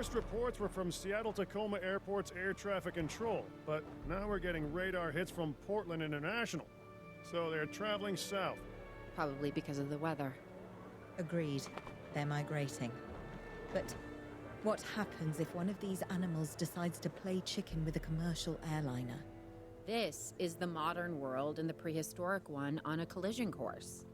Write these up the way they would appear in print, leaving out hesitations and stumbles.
first reports were from Seattle-Tacoma Airport's air traffic control, but now we're getting radar hits from Portland International. So they're traveling south. Probably because of the weather. Agreed. They're migrating. But what happens if one of these animals decides to play chicken with a commercial airliner? This is the modern world and the prehistoric one on a collision course.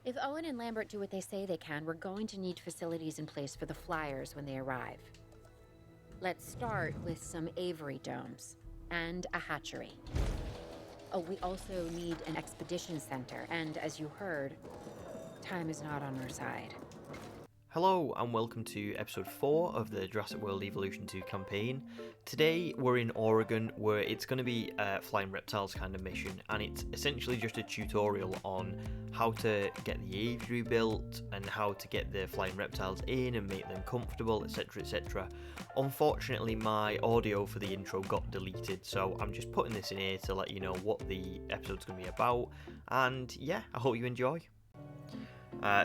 If Owen and Lambert do what they say they can, we're going to need facilities in place for the flyers when they arrive. Let's start with some aviary domes and a hatchery. Oh, we also need an expedition center, and as you heard, time is not on our side. Hello and welcome to episode 4 of the Jurassic World Evolution 2 campaign. Today we're in Oregon where it's going to be a flying reptiles kind of mission, and it's essentially just a tutorial on how to get the aviary built and how to get the flying reptiles in and make them comfortable, etc, etc. Unfortunately my audio for the intro got deleted, so I'm just putting this in here to let you know what the episode's going to be about, and yeah, I hope you enjoy.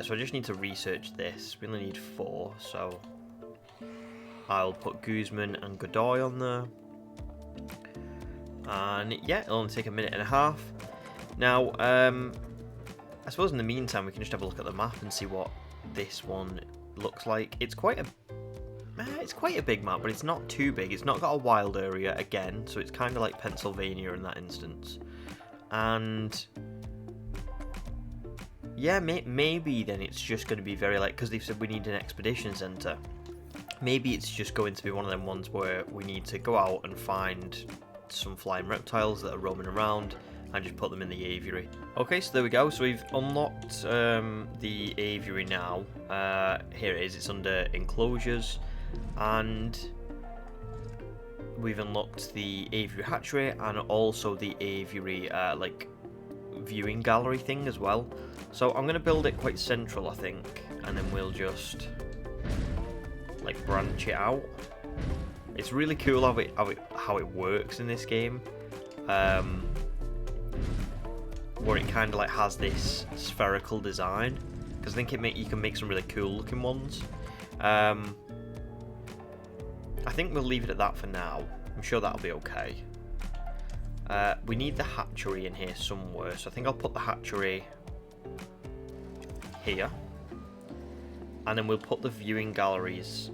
So I just need to research this. We only need 4, so I'll put Guzman and Godoy on there. And yeah, it'll only take a minute and a half. Now, I suppose in the meantime we can just have a look at the map and see what this one looks like. It's quite a big map, but it's not too big. It's not got a wild area again, so it's kind of like Pennsylvania in that instance. And yeah, maybe then it's just going to be very like, because they've said we need an expedition center. Maybe it's just going to be one of them ones where we need to go out and find some flying reptiles that are roaming around and just put them in the aviary. Okay, so there we go. So we've unlocked the aviary now. Here it is. It's under enclosures, and we've unlocked the aviary hatchery and also the aviary like viewing gallery thing as well. So I'm going to build it quite central, I think, and then we'll just like branch it out. It's really cool how it works in this game, where it kind of like has this spherical design, because I think you can make some really cool looking ones. I think we'll leave it at that for now. I'm sure that'll be okay. We need the hatchery in here somewhere, so I think I'll put the hatchery here, and then we'll put the viewing galleries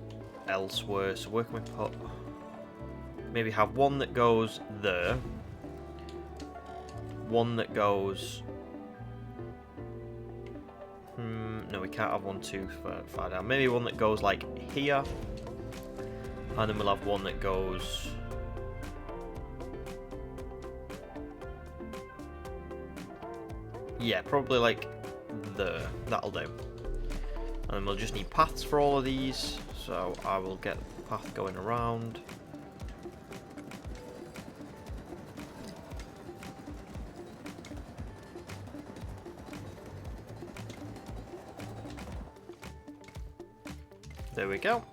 elsewhere. So where can we put? Maybe have one that goes there, one that goes no, we can't have one too far down. Maybe one that goes like here, and then we'll have one that goes yeah, probably like there. That'll do. And then we'll just need paths for all of these, so I will get the path going around. There we go.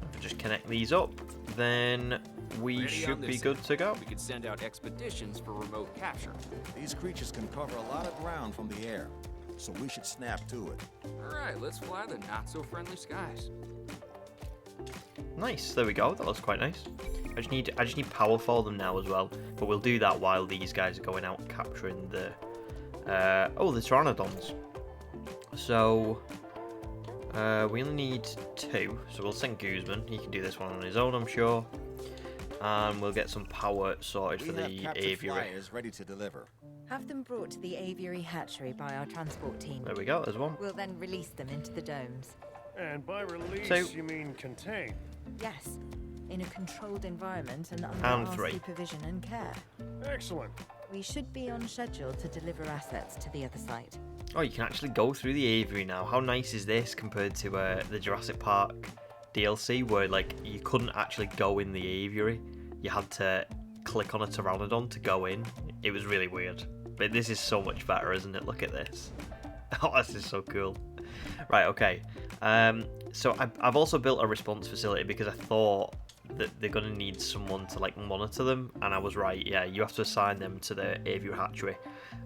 If we just connect these up, then we should be good to go. We could send out expeditions for remote capture. These creatures can cover a lot of ground from the air, so we should snap to it. Alright, let's fly the not-so-friendly skies. Nice, there we go. That looks quite nice. I just need power for them now as well, but we'll do that while these guys are going out capturing the the pteranodons. So we only need 2, so we'll send Guzman. He can do this one on his own, I'm sure. And we'll get some power sorted for the aviary. Ready to deliver. Have them brought to the aviary hatchery by our transport team. There we go, there's one. We'll then release them into the domes. And by release, you mean contain? Yes, in a controlled environment and under And our 3. supervision and care. Excellent. We should be on schedule to deliver assets to the other site. Oh, you can actually go through the aviary now. How nice is this compared to the Jurassic Park DLC, where like you couldn't actually go in the aviary? You had to click on a pteranodon to go in. It was really weird. But this is so much better, isn't it? Look at this. Oh, this is so cool. Right, okay. So I've also built a response facility because I thought that they're going to need someone to like monitor them, and I was right. Yeah, you have to assign them to the aviary hatchery.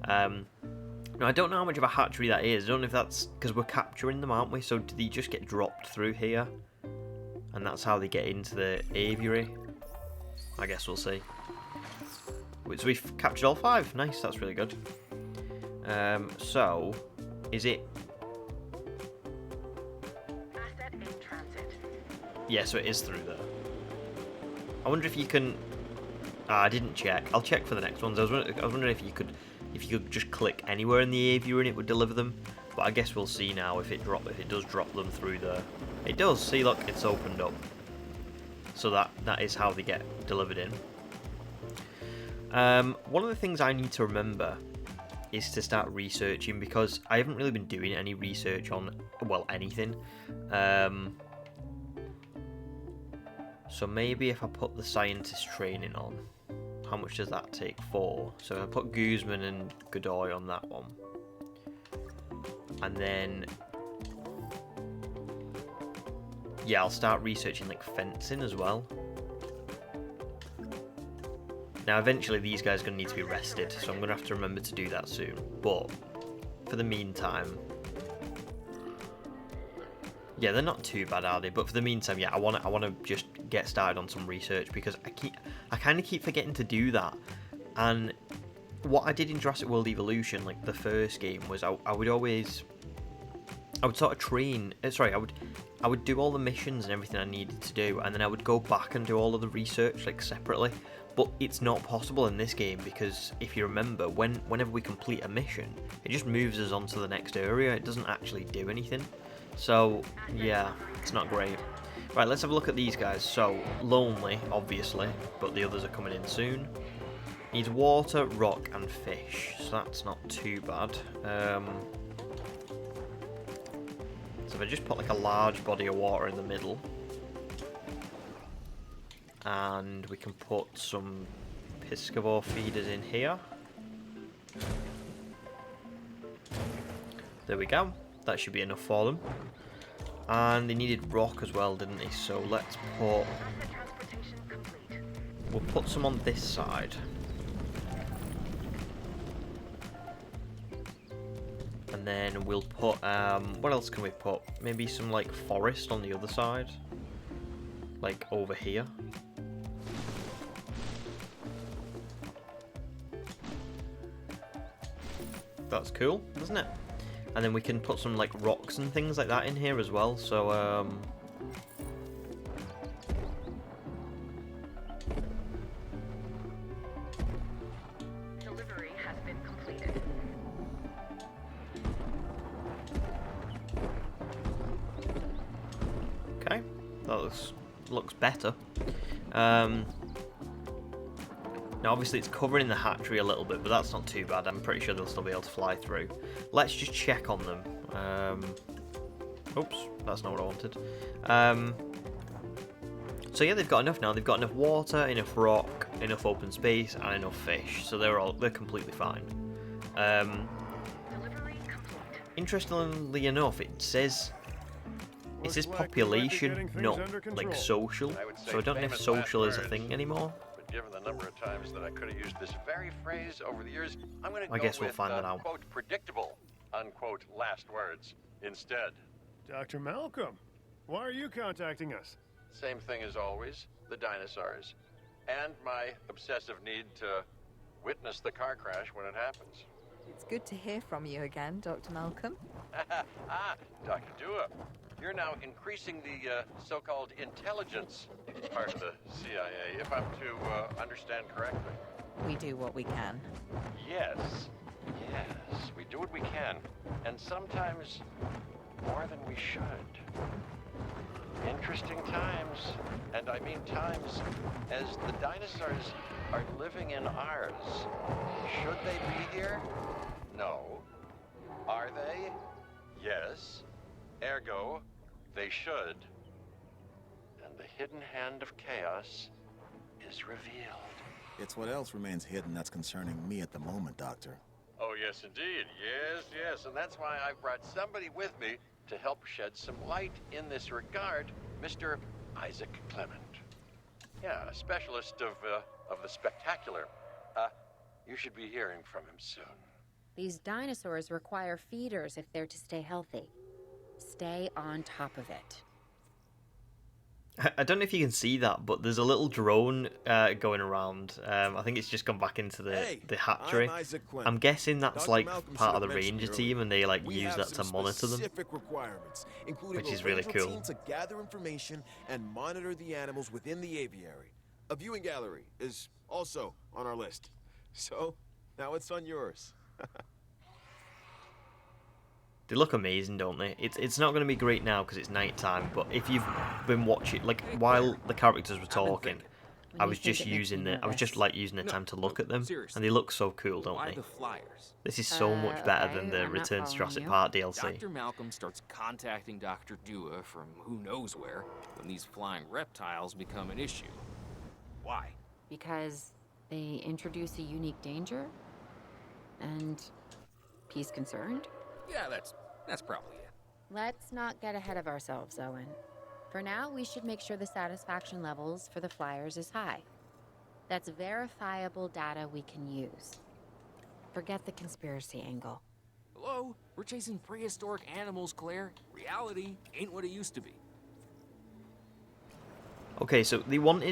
Now I don't know how much of a hatchery that is. I don't know if that's because we're capturing them, aren't we? So do they just get dropped through here, and that's how they get into the aviary? I guess we'll see. So we've captured all 5. Nice, that's really good. So is it? Asset in transit. Yeah, so it is through there. I wonder if you can. I didn't check. I'll check for the next ones. I was wondering if you could just click anywhere in the aviary and it would deliver them. But I guess we'll see now if it does drop them through there. It does. See, look, it's opened up. So that is how they get delivered in. One of the things I need to remember is to start researching, because I haven't really been doing any research on, well, anything. So maybe if I put the scientist training on, how much does that take? 4. So I put Guzman and Godoy on that one. And then, yeah, I'll start researching like fencing as well. Now eventually these guys are going to need to be rested, so I'm going to have to remember to do that soon. But for the meantime, yeah, they're not too bad, are they? But for the meantime, yeah, I want to just get started on some research, because I kind of keep forgetting to do that. And what I did in Jurassic World Evolution, like the first game, was I would sort of train. I would do all the missions and everything I needed to do, and then I would go back and do all of the research like separately. But it's not possible in this game, because if you remember, whenever we complete a mission, it just moves us on to the next area. It doesn't actually do anything. So yeah, it's not great. Right, let's have a look at these guys. So lonely, obviously, but the others are coming in soon. Needs water, rock, and fish. So that's not too bad. So if I just put like a large body of water in the middle, and we can put some piscivore feeders in here. There we go. That should be enough for them. And they needed rock as well, didn't they? So let's put... We'll put some on this side. And then we'll put... what else can we put? Maybe some like forest on the other side. Like over here. That's cool, isn't it? And then we can put some like rocks and things like that in here as well. So Delivery has been completed. okay, that looks better. Now obviously it's covering the hatchery a little bit, but that's not too bad. I'm pretty sure they'll still be able to fly through. Let's just check on them. Oops, that's not what I wanted. So yeah, they've got enough now. They've got enough water, enough rock, enough open space, and enough fish. So they're completely fine. Interestingly enough, it says population, not like social. So I don't know if social is a thing anymore. Given the number of times that I could have used this very phrase over the years, I'm going to go guess we'll with, find that out. quote, predictable, unquote, last words instead. Dr. Malcolm, why are you contacting us? Same thing as always, the dinosaurs, and my obsessive need to witness the car crash when it happens. It's good to hear from you again, Dr. Malcolm. Dr. Dua, you're now increasing the so-called intelligence part of the CIA, if I'm to understand correctly. We do what we can. Yes, we do what we can, and sometimes more than we should. Interesting times, and I mean times as the dinosaurs are living in ours. Should they be here? No. Are they? Yes. Ergo, they should. And the hidden hand of chaos is revealed. It's what else remains hidden that's concerning me at the moment, Doctor. Oh, yes, indeed. Yes. And that's why I brought somebody with me to help shed some light in this regard, Mr. Isaac Clement. Yeah, a specialist of the spectacular. You should be hearing from him soon. These dinosaurs require feeders if they're to stay healthy. Stay on top of it. I don't know if you can see that, but there's a little drone going around. I think it's just gone back into the hatchery. I'm guessing that's Dr. like Malcolm part of should the have mentioned ranger earlier. team, and they like We use have that to some monitor them. specific requirements, including Which is a really ranger cool. team to gather information and monitor the animals within the aviary. A viewing gallery is also on our list. So, now it's on yours. They look amazing, don't they? It's not going to be great now because it's night time, but if you've been watching, like while the characters were talking, I was just using the using the time to look at them, and they look so cool, don't Why they? the flyers? This is so much better than the I'm not Return to following Jurassic you. Park DLC. Dr. Malcolm starts contacting Dr. Dua from who knows where when these flying reptiles become an issue. Why? Because they introduce a unique danger? And he's concerned? Yeah, that's probably it. Let's not get ahead of ourselves, Owen. For now, we should make sure the satisfaction levels for the flyers is high. That's verifiable data we can use. Forget the conspiracy angle. Hello? We're chasing prehistoric animals, Claire. Reality ain't what it used to be. Okay, so they want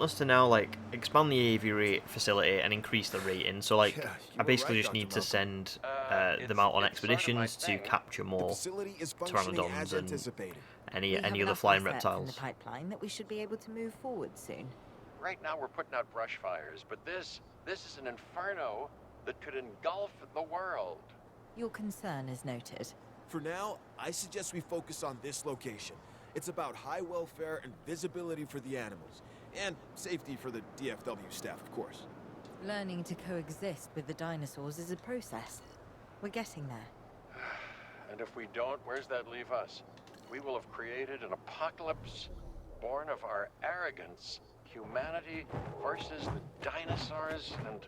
us to now like expand the aviary facility and increase the rating. So like, Yeah, you I were basically right, just Dr. need to Malcolm. send It's them out on sort of my expeditions to thing. capture The more facility is functioning pteranodons as and anticipated. any We have other enough flying assets in the reptiles. pipeline that we should be able to move forward soon. Right now we're putting out brush fires, but this is an inferno that could engulf the world. Your concern is noted. For now, I suggest we focus on this location. It's about high welfare and visibility for the animals, and safety for the DFW staff, of course. Learning to coexist with the dinosaurs is a process. We're getting there. And if we don't, where's that leave us? We will have created an apocalypse born of our arrogance, humanity versus the dinosaurs, and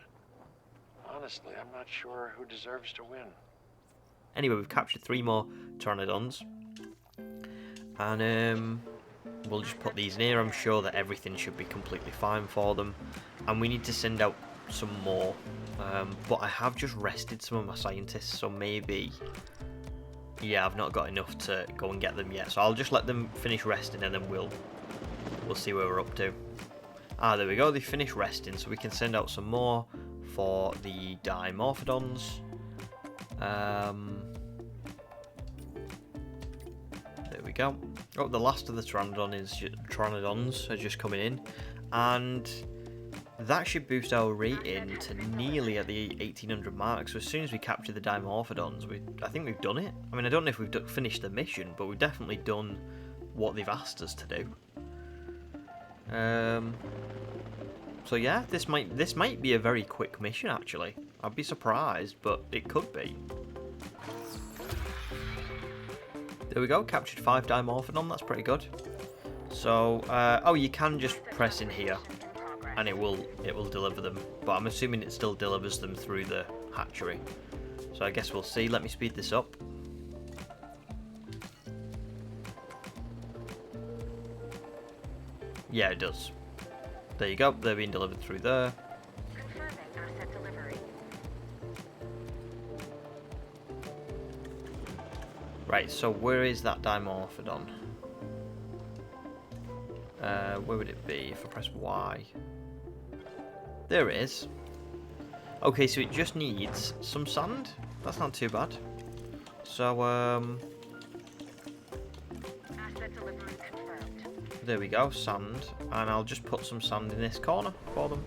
honestly, I'm not sure who deserves to win. Anyway, we've captured 3 more pteranodons, and we'll just put these in here. I'm sure that everything should be completely fine for them, and we need to send out some more. But I have just rested some of my scientists, so maybe, yeah, I've not got enough to go and get them yet. So I'll just let them finish resting, and then we'll see where we're up to. Ah, there we go. They finished resting, so we can send out some more for the Dimorphodons. There we go. Oh, the last of the pteranodons are just coming in, and that should boost our rating to nearly at the 1800 mark. So as soon as we capture the Dimorphodons, I think we've done it. I mean, I don't know if we've finished the mission, but we've definitely done what they've asked us to do. So yeah, this might be a very quick mission actually. I'd be surprised, but it could be. There we go, captured 5 Dimorphodon, that's pretty good. So, oh, you can just press in here, and it will deliver them. But I'm assuming it still delivers them through the hatchery. So I guess we'll see. Let me speed this up. Yeah, it does. There you go, they're being delivered through there. Confirming asset delivery. Right, so where is that Dimorphodon? Where would it be if I press Y? There it is. Okay, so it just needs some sand. That's not too bad. So, Asset delivery confirmed. there we go, sand. And I'll just put some sand in this corner for them.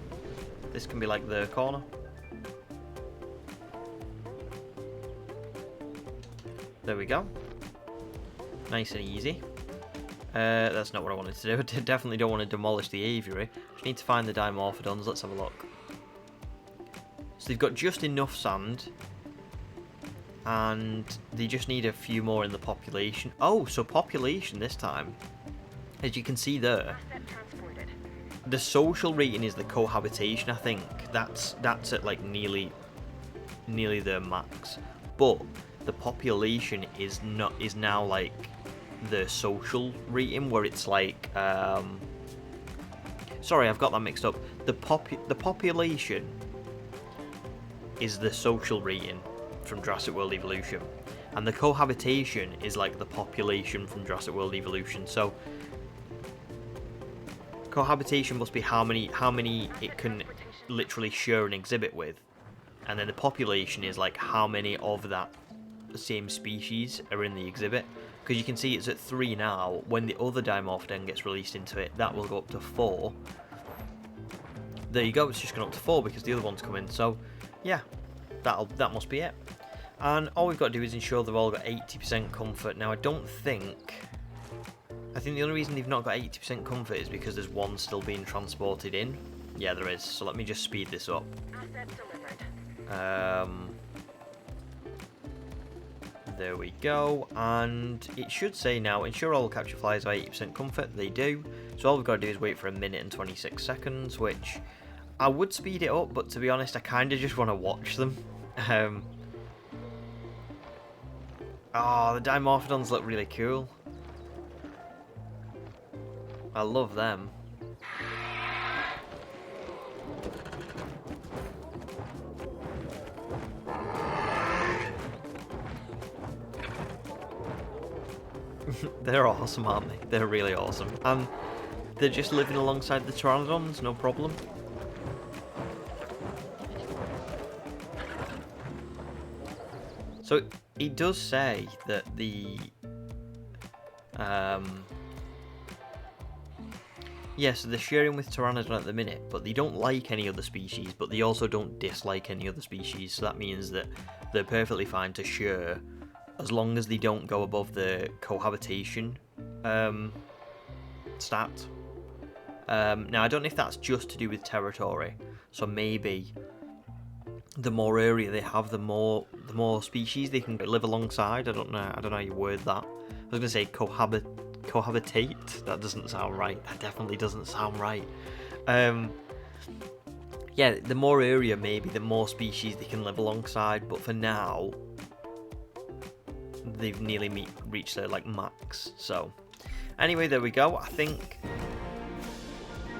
This can be like the corner. There we go. Nice and easy. That's not what I wanted to do. I definitely don't want to demolish the aviary. Just need to find the Dimorphodons. Let's have a look. So they've got just enough sand. And they just need a few more in the population. Oh, so population this time. As you can see there. Asset transported. The social rating is the cohabitation, I think. That's at like nearly the max. But the population is now like the social rating, where it's like Sorry, I've got that mixed up. The population is the social rating from Jurassic World Evolution, and the cohabitation is like the population from Jurassic World Evolution. So cohabitation must be how many it can literally share an exhibit with, and then the population is like how many of that same species are in the exhibit. Because you can see it's at 3 now. When the other Dimorphodon gets released into it, that will go up to 4. There you go, it's just gone up to 4 because the other one's come in. So yeah, that must be it. And all we've got to do is ensure they've all got 80% comfort. Now I think the only reason they've not got 80% comfort is because there's one still being transported in. Yeah, there is. So let me just speed this up. Asset delivered. There we go, and it should say now, ensure all capture flyers are 80% comfort. They do. So all we've got to do is wait for 1 minute and 26 seconds, which I would speed it up, but to be honest, I kind of just want to watch them. Oh, the Dimorphodons look really cool. I love them. They're awesome, aren't they? They're really awesome. And they're just living alongside the Pteranodons, no problem. So it does say that the so they're sharing with Pteranodon at the minute, but they don't like any other species, but they also don't dislike any other species, so that means that they're perfectly fine to share as long as they don't go above the cohabitation stat. Now I don't know if that's just to do with territory, so maybe the more area they have, the more species they can live alongside. I don't know how you word that. I was gonna say cohabitate. That doesn't sound right. That definitely doesn't sound right. Yeah, the more area, maybe the more species they can live alongside. But for now, they've nearly reached their like max. So anyway, there we go. I think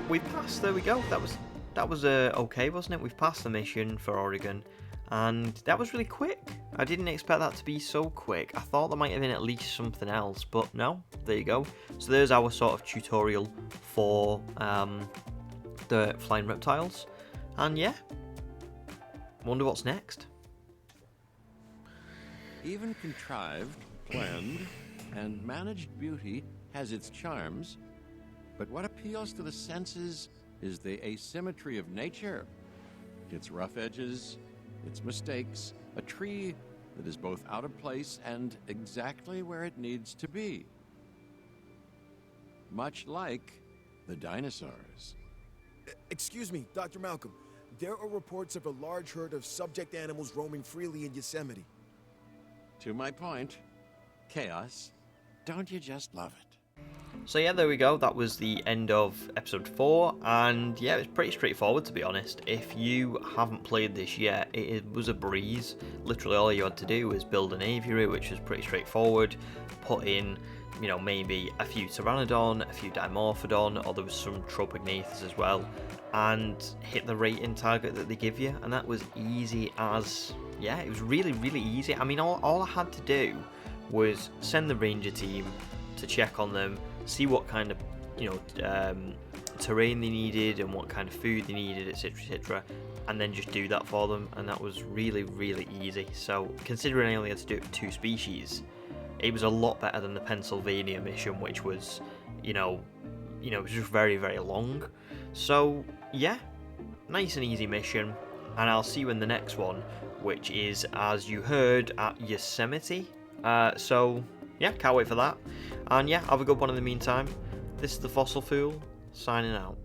we passed. There we go. That was okay, wasn't it? We've passed the mission for Oregon, and that was really quick. I didn't expect that to be so quick. I thought there might have been at least something else, but no. There you go. So there's our sort of tutorial for the flying reptiles, and yeah, wonder what's next. Even contrived, planned, and managed beauty has its charms, but what appeals to the senses is the asymmetry of nature. Its rough edges, its mistakes, a tree that is both out of place and exactly where it needs to be. Much like the dinosaurs. Excuse me, Dr. Malcolm. There are reports of a large herd of subject animals roaming freely in Yosemite. To my point, chaos. Don't you just love it? So yeah, there we go. That was the end of episode 4, and yeah, it was pretty straightforward, to be honest. If you haven't played this yet, it was a breeze. Literally all you had to do was build an aviary, which was pretty straightforward. Put in, you know, maybe a few Pteranodon, a few Dimorphodon, or there was some Tropognathus as well, and hit the rating target that they give you, and that was easy as, yeah, it was really, really easy. I mean, all I had to do was send the ranger team to check on them, see what kind of, you know, terrain they needed and what kind of food they needed, etc., and then just do that for them, and that was really, really easy. So considering I only had to do it with 2 species, it was a lot better than the Pennsylvania mission, which was, you know, it was just very, very long. So yeah, nice and easy mission, and I'll see you in the next one, which is, as you heard, at Yosemite. So yeah, can't wait for that. And yeah, have a good one in the meantime. This is the Fossil Fool, signing out.